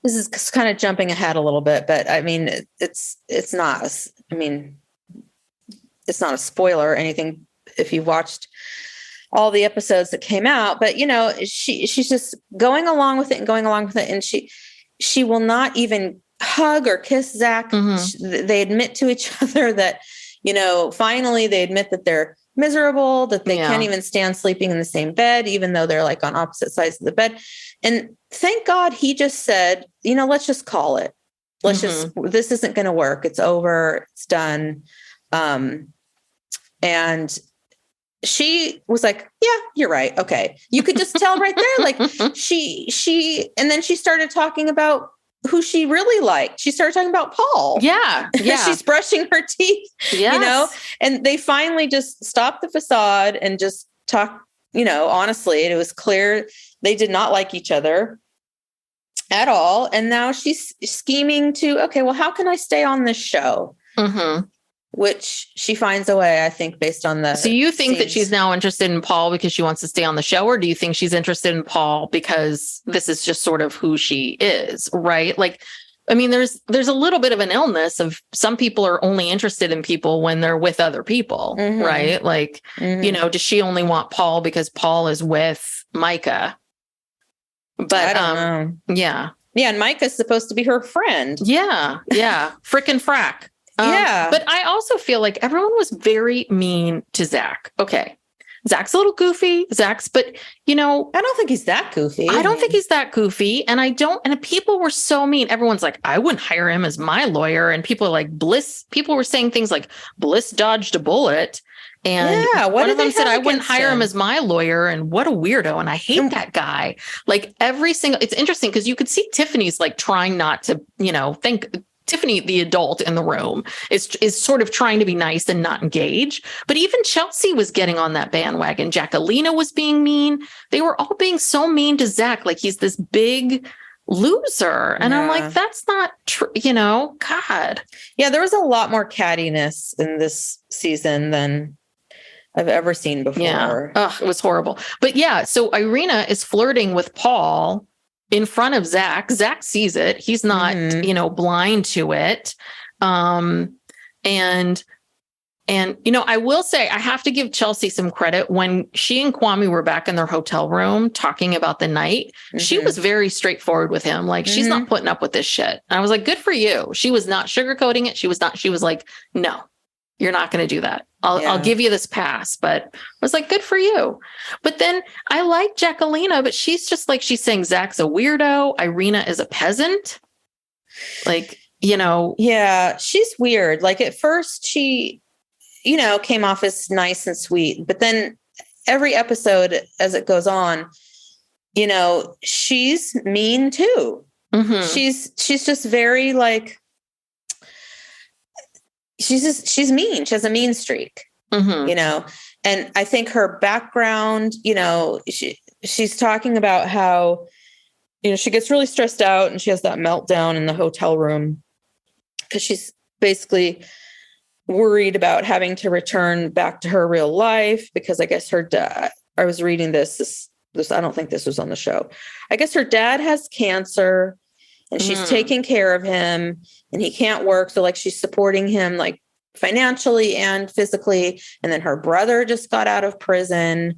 this is kind of jumping ahead a little bit, but I mean, it's not a spoiler or anything if you watched all the episodes that came out, but you know, she's just going along with it. And she will not even hug or kiss Zach. They admit to each other that, you know, finally they admit that they're miserable, that they can't even stand sleeping in the same bed, even though they're like on opposite sides of the bed. And thank God he just said, you know, let's just call it. This isn't going to work. It's over. It's done. And she was like, yeah, you're right. Okay. You could just tell right there. Like and then she started talking about who she really liked. She started talking about Paul. Yeah. She's brushing her teeth, you know, and they finally just stopped the facade and just talked, you know, honestly, it was clear they did not like each other. at all. And now she's scheming to, okay, well, how can I stay on this show? Mm-hmm. Which she finds a way, I think, based on the. So you think that scenes. she's now interested in Paul because she wants to stay on the show, or do you think she's interested in Paul because this is just sort of who she is, right? Like, I mean, there's a little bit of an illness of some people are only interested in people when they're with other people, Mhm. right? Like, you know, does she only want Paul because Paul is with Micah? But I don't know. yeah. Yeah, and Micah's supposed to be her friend. Yeah. Frickin' frack. Yeah. But I also feel like everyone was very mean to Zach. Okay. Zach's a little goofy. But you know, I don't think he's that goofy. I don't think he's that goofy. And people were so mean. Everyone's like, I wouldn't hire him as my lawyer. And people are like, people were saying things like Bliss dodged a bullet. And Yeah, what one did of them they said, have I wouldn't against hire him him? as my lawyer. And what a weirdo. And I hate that guy. Like it's interesting because you could see Tiffany's like trying not to, you know, think Tiffany, the adult in the room, is sort of trying to be nice and not engage. But even Chelsea was getting on that bandwagon. Jacquelina was being mean. They were all being so mean to Zach. Like he's this big loser. And I'm like, that's not true. You know, God. Yeah, there was a lot more cattiness in this season than I've ever seen before. Yeah. Ugh, it was horrible. But yeah, so Irina is flirting with Paul in front of Zach. Zach sees it. He's not, you know, blind to it. And, you know, I will say, I have to give Chelsea some credit. When she and Kwame were back in their hotel room talking about the night, she was very straightforward with him. Like, she's not putting up with this shit. And I was like, good for you. She was not sugarcoating it. She was like, no, you're not going to do that. I'll give you this pass. But I was like, good for you. But then I like Jacquelina, but she's just like, she's saying Zach's a weirdo. Irina is a peasant. Like, you know. Yeah, she's weird. Like at first she, you know, came off as nice and sweet, but then every episode as it goes on, you know, she's mean too. Mm-hmm. She's just very like, she's mean. She has a mean streak, you know, and I think her background, you know, she's talking about how, you know, she gets really stressed out and she has that meltdown in the hotel room because she's basically worried about having to return back to her real life because I guess her dad, I was reading this, I don't think this was on the show. I guess her dad has cancer and she's taking care of him and he can't work. So like she's supporting him like financially and physically. And then her brother just got out of prison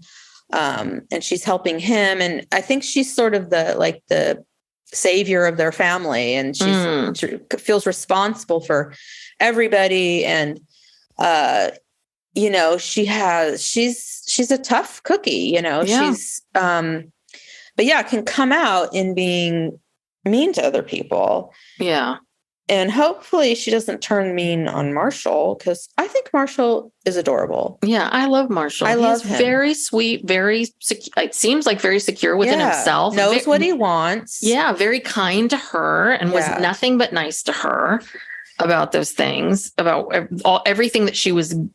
and she's helping him. And I think she's sort of the savior of their family. And she feels responsible for everybody. And, you know, she's a tough cookie, you know, she's, but yeah, can come out in being mean to other people. Yeah. And hopefully she doesn't turn mean on Marshall because I think Marshall is adorable. Yeah, I love Marshall. I love him. Very sweet, very it seems like very secure within himself. Knows what he wants. Yeah, very kind to her and was nothing but nice to her about those things, about everything that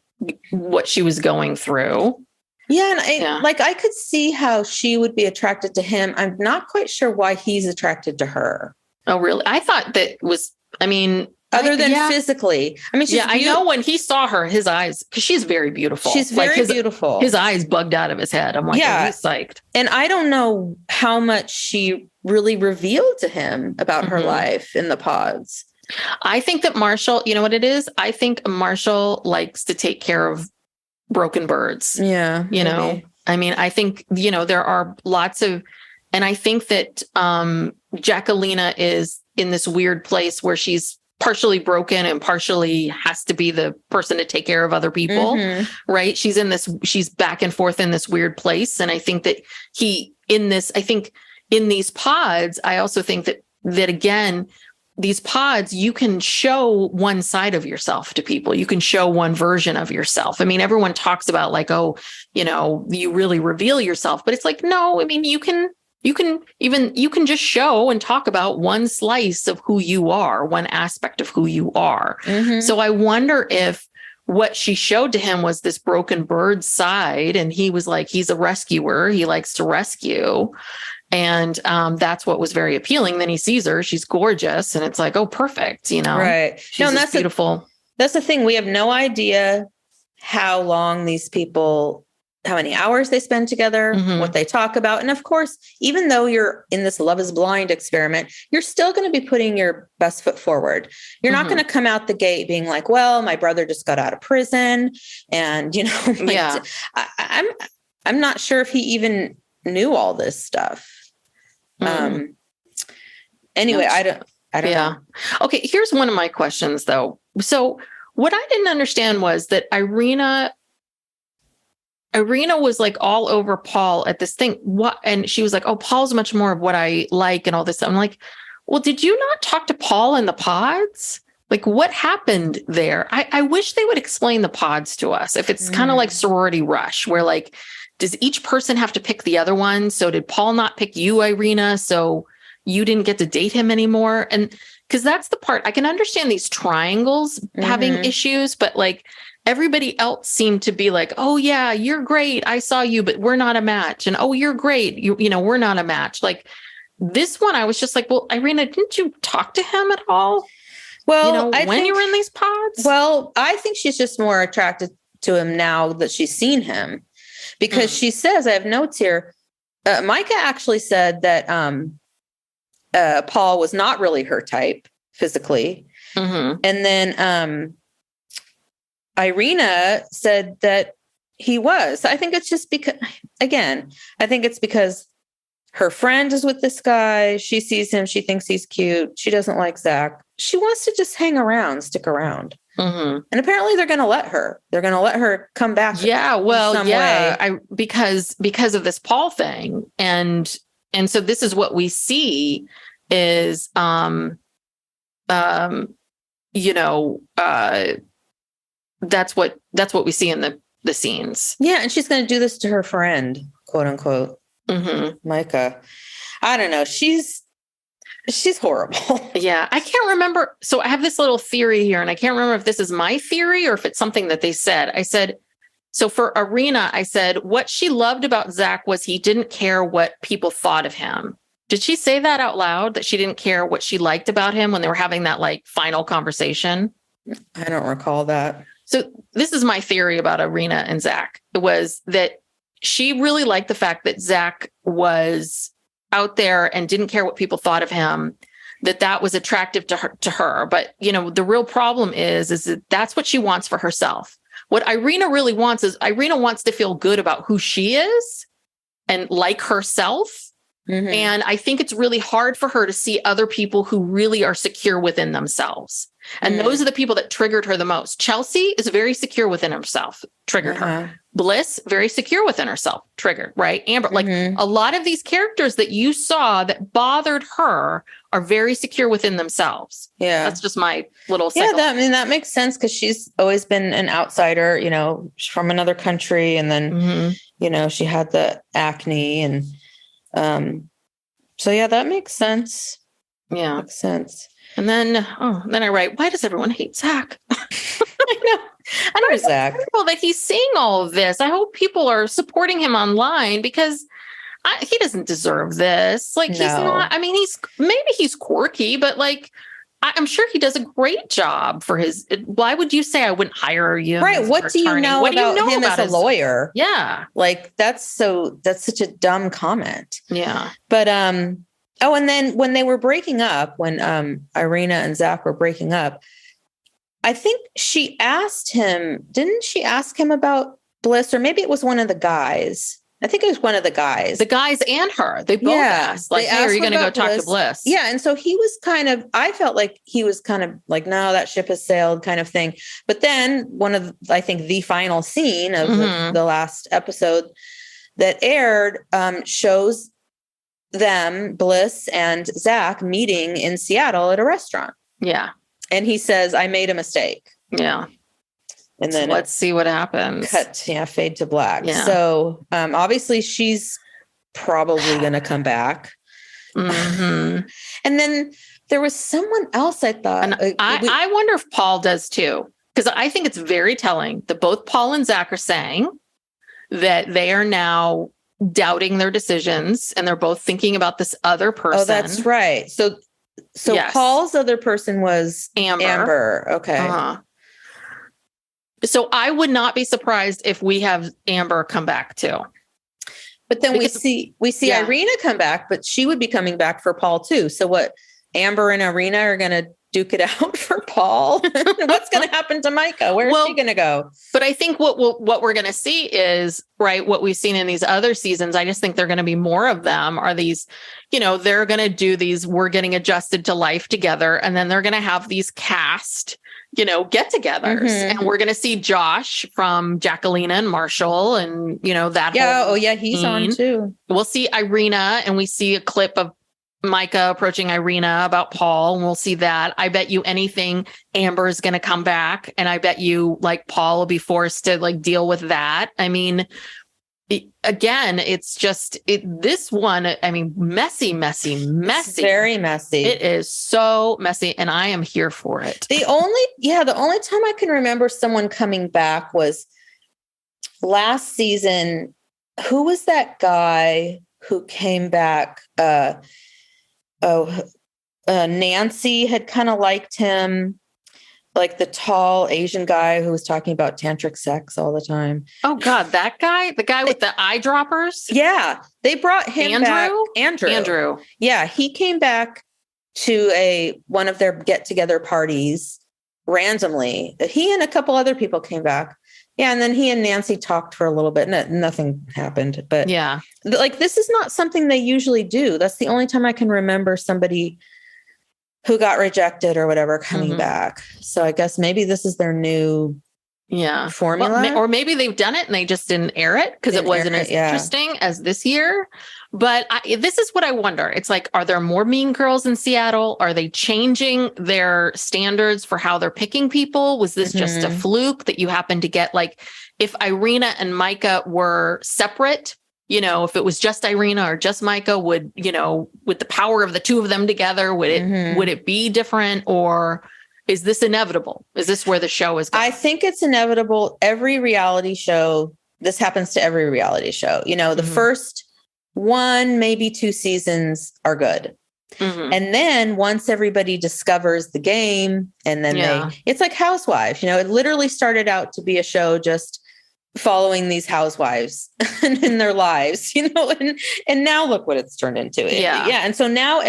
what she was going through. Yeah, and I could see how she would be attracted to him. I'm not quite sure why he's attracted to her. Oh, really? I thought that was, I mean, other than physically. I mean, I know when he saw her, his eyes, because she's very beautiful. She's very beautiful. His eyes bugged out of his head. I'm like, he's psyched. And I don't know how much she really revealed to him about her life in the pods. I think that Marshall, you know what it is? I think Marshall likes to take care of broken birds. Yeah. You know, I mean, I think, you know, there are lots of, and I think that Jacquelina is in this weird place where she's partially broken and partially has to be the person to take care of other people, right? She's back and forth in this weird place. And I think that in these pods, I also think that again, these pods, you can show one side of yourself to people. You can show one version of yourself. I mean, everyone talks about like, oh, you know, you really reveal yourself, but it's like, no, I mean, you can just show and talk about one slice of who you are, one aspect of who you are. So I wonder if what she showed to him was this broken bird side. And he was like, he's a rescuer. He likes to rescue. And that's what was very appealing. Then he sees her, she's gorgeous, and it's like, oh, perfect, Right. She's and that's beautiful. That's the thing. We have no idea how long these people, how many hours they spend together, what they talk about. And of course, even though you're in this Love is Blind experiment, you're still going to be putting your best foot forward. You're not going to come out the gate being like, well, my brother just got out of prison. And, I'm not sure if he even knew all this stuff. Anyway, I don't know. Okay. Here's one of my questions though. So what I didn't understand was that Irina was like all over Paul at this thing. And she was like, oh, Paul's much more of what I like and all this. I'm like, well, did you not talk to Paul in the pods? Like what happened there? I wish they would explain the pods to us. If it's kind of like Sorority Rush, where like, does each person have to pick the other one? So did Paul not pick you, Irina? So you didn't get to date him anymore? And because that's the part, I can understand these triangles having issues, but like everybody else seemed to be like, oh yeah, you're great. I saw you, but we're not a match. And oh, you're great. We're not a match. Like this one, I was just like, well, Irina, didn't you talk to him at all? Well, when you were in these pods? Well, I think she's just more attracted to him now that she's seen him. Because she says, I have notes here, Micah actually said that Paul was not really her type physically. And then Irina said that he was. I think it's just because, again, her friend is with this guy. She sees him. She thinks he's cute. She doesn't like Zach. She wants to just hang around, stick around. And apparently they're going to let her. They're going to let her come back. Yeah, well, some way. Because of this Paul thing, and so this is what we see is, that's what we see in the scenes. Yeah, and she's going to do this to her friend, quote unquote, Micah. I don't know. She's horrible. Yeah. I can't remember. So I have this little theory here, and I can't remember if this is my theory or if it's something that they said. I said, so for Irina, I said, what she loved about Zach was he didn't care what people thought of him. Did she say that out loud, that she didn't care what she liked about him when they were having that like final conversation? I don't recall that. So this is my theory about Irina and Zach. It was that she really liked the fact that Zach was out there and didn't care what people thought of him, that was attractive to her. But, the real problem is that that's what she wants for herself. What Irina really wants is Irina wants to feel good about who she is and like herself. And I think it's really hard for her to see other people who really are secure within themselves. And those are the people that triggered her the most. Chelsea is very secure within herself, triggered her. Bliss, very secure within herself, triggered, right? Amber, like a lot of these characters that you saw that bothered her are very secure within themselves. Yeah. That's just my little that makes sense, because she's always been an outsider, from another country. And then, she had the acne and so yeah, that makes sense. Yeah. Makes sense. And then I write, why does everyone hate Zach? I know. I know Zach. Well, that he's seeing all of this. I hope people are supporting him online, because he doesn't deserve this. Like, he's not, he's quirky, but like, I'm sure he does a great job for his. Why would you say I wouldn't hire you? Right. What do you know about him as a lawyer? Yeah. Like, that's such a dumb comment. Yeah. But, and then when they were breaking up, when Irina and Zach were breaking up, I think she asked him, didn't she ask him about Bliss? Or maybe it was one of the guys. I think it was one of the guys. The guys and her. They both asked, like, hey, are you going to go talk to Bliss? Yeah. And so he was I felt like he was kind of like, no, that ship has sailed kind of thing. But then I think the final scene of the last episode that aired shows them, Bliss and Zach, meeting in Seattle at a restaurant. Yeah. And he says, I made a mistake. Yeah. And then let's see what happens. Fade to black. Yeah. So obviously she's probably going to come back. And then there was someone else I thought. And I wonder if Paul does too, because I think it's very telling that both Paul and Zach are saying that they are now doubting their decisions, and they're both thinking about this other person. Oh, that's right. So Yes. Paul's other person was Amber. Okay. Uh-huh. So I would not be surprised if we have Amber come back too. But then Because- we see yeah. Irina come back, but she would be coming back for Paul too. So what? Amber and Irina are going to duke it out for Paul. What's going to happen to Micah? Where's she going to go? But I think what we're going to see is, right, what we've seen in these other seasons. I just think they're going to be more of them. Are these, they're going to do these, we're getting adjusted to life together, and then they're going to have these cast, get-togethers, and we're going to see Josh from Jacquelina and Marshall, and that. Yeah. whole He's scene. on too. We'll see Irina, and we see a clip of Micah approaching Irina about Paul, and we'll see that. I bet you anything Amber is going to come back, and I bet you Paul will be forced to deal with that. I mean, again, it's just this one. I mean, messy. It's very messy. It is so messy, and I am here for it. The only time I can remember someone coming back was last season. Who was that guy who came back? Nancy had kind of liked him, like the tall Asian guy who was talking about tantric sex all the time. Oh God, that guy, the guy with the eyedroppers. Yeah, they brought him back. Andrew. Yeah, he came back to one of their get-together parties randomly. He and a couple other people came back. Yeah, and then he and Nancy talked for a little bit. Nothing happened. But yeah, this is not something they usually do. That's the only time I can remember somebody who got rejected or whatever coming back. So I guess maybe this is their new formula. Well, or maybe they've done it and they just didn't air it because it wasn't as interesting as this year. But this is what I wonder. It's are there more Mean Girls in Seattle? Are they changing their standards for how they're picking people? Was this just a fluke that you happened to get? If Irina and Micah were separate, if it was just Irina or just Micah, would the power of the two of them together, would it be different, or is this inevitable? Is this where the show is going? I think it's inevitable. Every reality show, this happens to every reality show. The first 1, maybe 2 seasons are good. And then once everybody discovers the game, and then it's like Housewives, it literally started out to be a show just following these housewives in their lives, and now look what it's turned into. And so now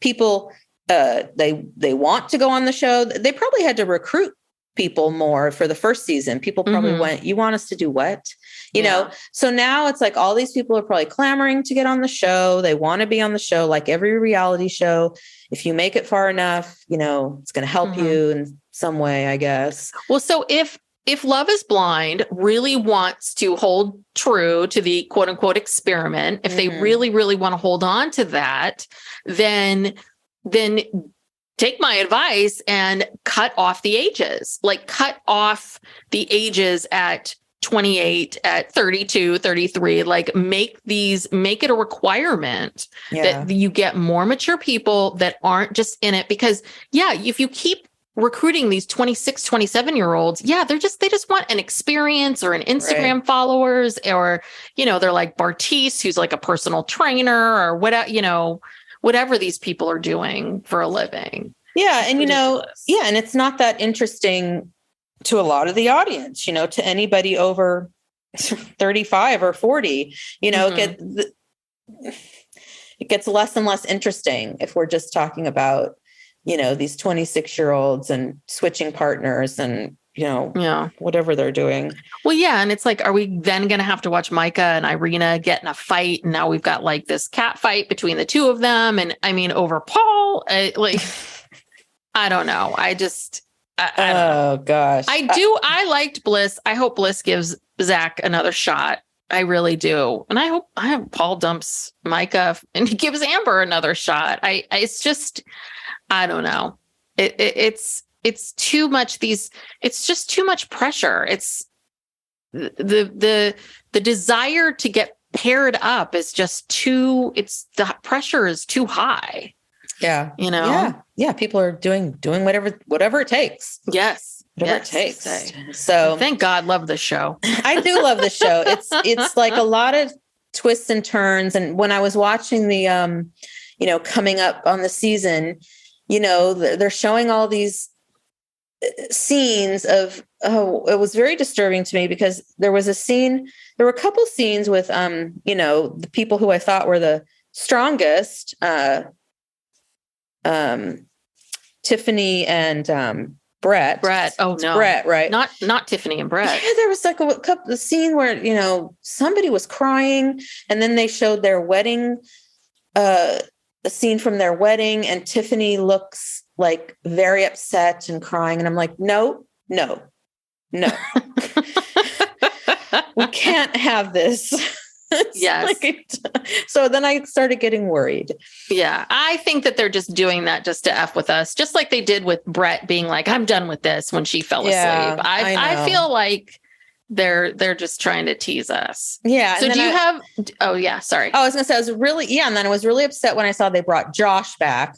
people, they want to go on the show. They probably had to recruit people more for the first season. People probably went, you want us to do what? You know? So now it's all these people are probably clamoring to get on the show. They want to be on the show, like every reality show. If you make it far enough, it's going to help you in some way, I guess. Well, so if Love is Blind really wants to hold true to the quote unquote experiment, if they really, really want to hold on to that, then take my advice and cut off the ages, cut off the ages at 28, at 32, 33, make it a requirement that you get more mature people that aren't just in it. Because if you keep recruiting these 26, 27-year-olds, they just want an experience or an Instagram followers, or, they're like Bartice, who's like a personal trainer, or whatever these people are doing for a living. Yeah. And, and it's not that interesting to a lot of the audience, to anybody over 35 or 40, it gets less and less interesting if we're just talking about, these 26-year-olds and switching partners and, whatever they're doing. Well, yeah. And it's are we then going to have to watch Micah and Irina get in a fight? And now we've got this cat fight between the two of them. And I mean, over Paul, I don't know. I don't know. Gosh. I liked Bliss. I hope Bliss gives Zach another shot. I really do. And I hope Paul dumps Micah and he gives Amber another shot. It's just, I don't know. It's too much. It's just too much pressure. It's the desire to get paired up is just the pressure is too high. Yeah. Yeah. People are doing whatever it takes. Yes. Whatever it takes. So thank God, love the show. I do love the show. It's like a lot of twists and turns. And when I was watching the, coming up on the season, they're showing all these scenes of, it was very disturbing to me because there were a couple scenes with, the people who I thought were the strongest, Tiffany and, Brett. Oh no. Brett, right? Not Tiffany and Brett. Yeah, there was like the scene where, somebody was crying and then they showed their wedding, a scene from their wedding, and Tiffany looks like very upset and crying. And I'm like, no. We can't have this. Yes. So then I started getting worried. Yeah. I think that they're just doing that just to F with us, just like they did with Brett being like, I'm done with this when she fell asleep. I feel like they're just trying to tease us. Yeah. So oh yeah, sorry. I was going to say, and then I was really upset when I saw they brought Josh back.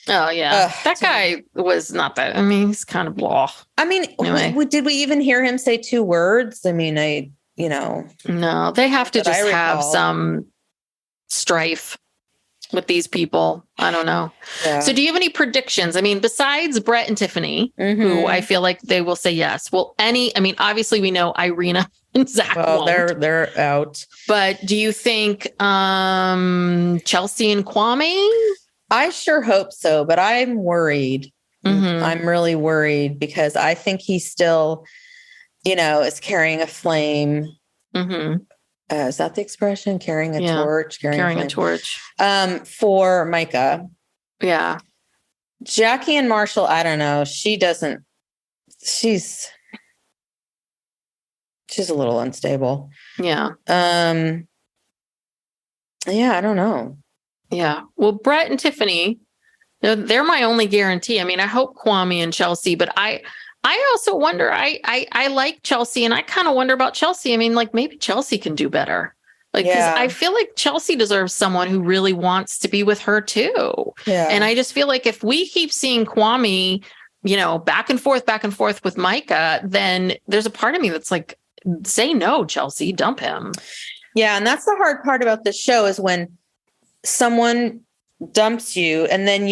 Oh yeah. That guy was not that. I mean, he's kind of blah. I mean, anyway. Did we even hear him say 2 words? I mean, no, they have to just have some strife with these people. I don't know. Yeah. So do you have any predictions? I mean, besides Brett and Tiffany, who I feel like they will say yes. Well, obviously we know Irina and Zach won't. They're out. But do you think Chelsea and Kwame? I sure hope so, but I'm worried. I'm really worried because I think he still, is carrying a flame. Is that the expression? Carrying a torch? Carrying a torch. For Micah. Yeah. Jackie and Marshall, I don't know. She's a little unstable. Yeah. Yeah, I don't know. Yeah. Well, Brett and Tiffany, they're my only guarantee. I mean, I hope Kwame and Chelsea, but I also wonder, I like Chelsea and I kind of wonder about Chelsea. I mean, like maybe Chelsea can do better. Like, cause I feel like Chelsea deserves someone who really wants to be with her too. Yeah. And I just feel like if we keep seeing Kwame, back and forth with Micah, then there's a part of me that's like, say no, Chelsea, dump him. Yeah. And that's the hard part about this show is when someone dumps you and then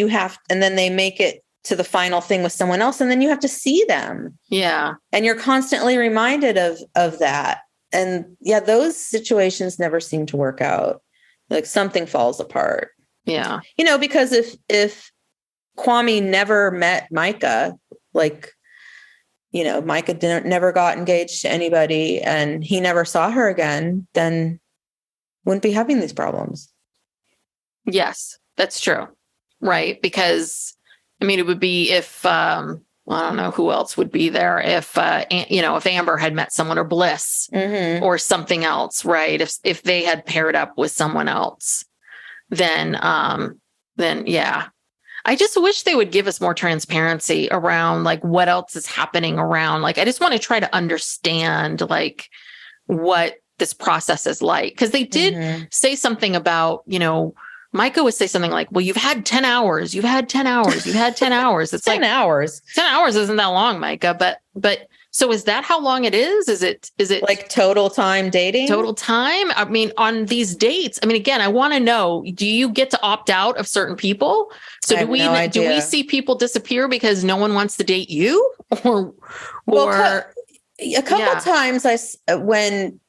they make it to the final thing with someone else. And then you have to see them. Yeah. And you're constantly reminded of that. And yeah, those situations never seem to work out. Like something falls apart. Yeah. Because if Kwame never met Micah, like, Micah never got engaged to anybody and he never saw her again, then wouldn't be having these problems. Yes, that's true. Right. Because it would be if, I don't know who else would be there if Amber had met someone or Bliss or something else, right? If they had paired up with someone else, then yeah. I just wish they would give us more transparency around like what else is happening around. Like, I just want to try to understand like what this process is like. Cause they did say something about, Micah would say something like, well, you've had 10 hours. You've had 10 hours. You've had 10 hours. It's 10 like hours. 10 hours isn't that long, Micah. But so is that how long it is? Is it like total time dating? Total time? I mean, on these dates, again, I want to know, do you get to opt out of certain people? So do we see people disappear because no one wants to date you or a couple times when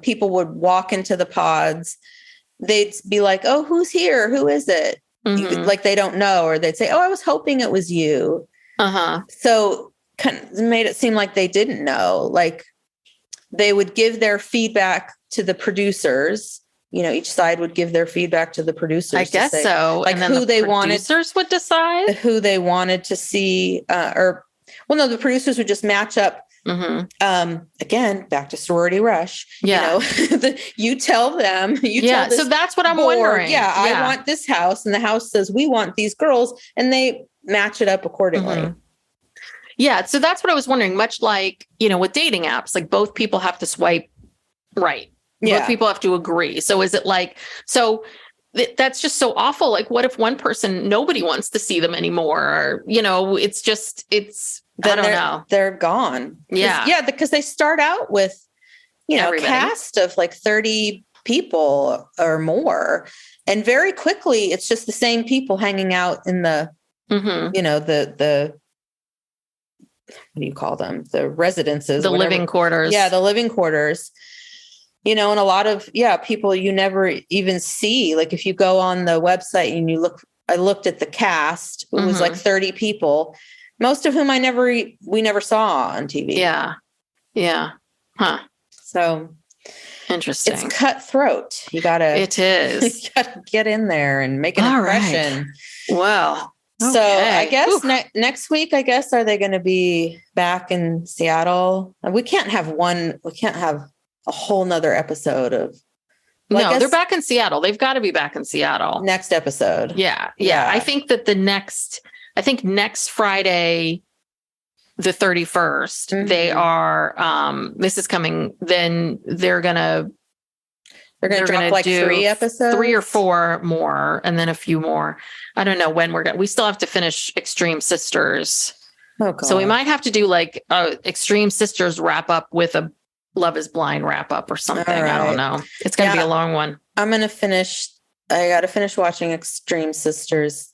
people would walk into the pods, they'd be like, oh, who's here? Who is it? Like they don't know, or they'd say, oh, I was hoping it was you. So kind of made it seem like they didn't know. Like they would give their feedback to the producers. Each side would give their feedback to the producers. I guess so. Like and then who they wanted. Producers would decide who they wanted to see, the producers would just match up. Again, back to Sorority Rush. Yeah. You tell them. Tell so that's what I'm wondering. Yeah, I want this house, and the house says we want these girls, and they match it up accordingly. Yeah, so that's what I was wondering. Much like with dating apps, like both people have to swipe right. Both people have to agree. So is it like that's just so awful? Like, what if one person nobody wants to see them anymore? Or I don't know. They're gone. Yeah. Because they start out with, a cast of like 30 people or more. And very quickly, it's just the same people hanging out in the, you know, the what do you call them? The residences, the living quarters. Yeah, the living quarters. You know, and a lot of people you never even see. Like if you go on the website and you look, I looked at the cast. It was like 30 people, most of whom we never saw on TV. Yeah, yeah, huh? So interesting. It's cutthroat. You gotta. It is. You gotta get in there and make an impression. Right. Well. So I guess next week, are they going to be back in Seattle? We can't have a whole nother episode of. Well, no, they're back in Seattle. They've got to be back in Seattle. Next episode. Yeah. I think that next Friday, the 31st, they are, this is coming, then they're going to drop like 3 episodes, 3 or 4 more, and then a few more. I don't know when we still have to finish Extreme Sisters. Oh, God. So we might have to do like Extreme Sisters wrap up with a Love is Blind wrap up or something. Right. I don't know. It's going to be a long one. I got to finish watching Extreme Sisters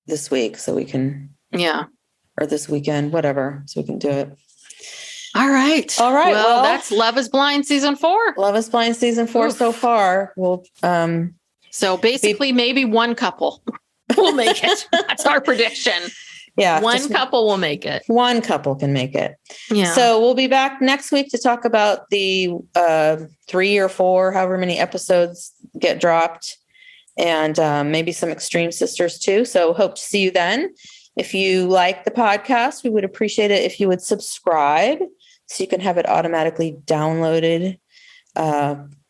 this week so we can, or this weekend, whatever, so we can do it. All right. Well, that's Love is Blind season 4. Love is Blind season 4 so far. We'll, so basically maybe one couple will make it. That's our prediction. Yeah. One couple will make it. One couple can make it. Yeah. So we'll be back next week to talk about the 3 or 4, however many episodes get dropped, and maybe some Extreme Sisters too. So hope to see you then. If you like the podcast, we would appreciate it if you would subscribe so you can have it automatically downloaded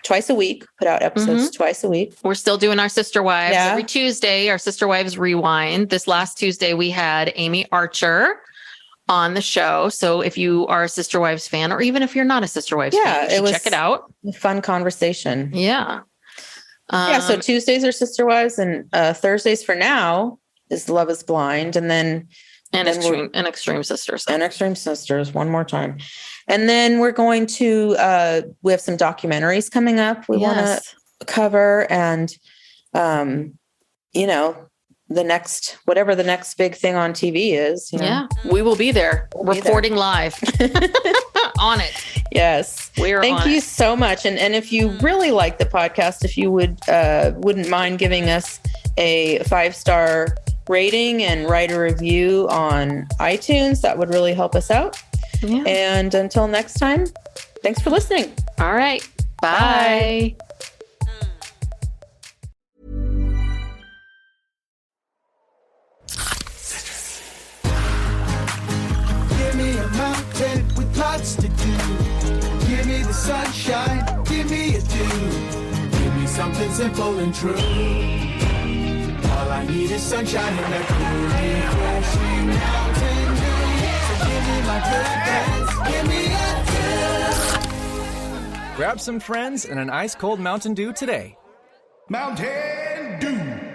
twice a week, put out episodes twice a week. We're still doing our Sister Wives every Tuesday, our Sister Wives Rewind. This last Tuesday, we had Amy Archer on the show. So if you are a Sister Wives fan, or even if you're not a Sister Wives fan, you should check it out. A fun conversation. Yeah. So Tuesdays are Sister Wives, and Thursdays for now is Love is Blind. And then Extreme Sisters. And Extreme Sisters one more time. And then we're going to, we have some documentaries coming up we want to cover. And, whatever the next big thing on TV is. Yeah, we will be there reporting live on it. Yes. Thank you so much. And if you really like the podcast, if you wouldn't mind giving us a 5-star rating and write a review on iTunes, that would really help us out. Yeah. And until next time, thanks for listening. All right. Bye. Give me a mountain with lots to do. Give me the sunshine. Give me a dew. Give me something simple and true. All I need is sunshine and a cool, refreshing mountain dew. So give me my good friends, give me a dew. Grab some friends and an ice cold Mountain Dew today. Mountain Dew.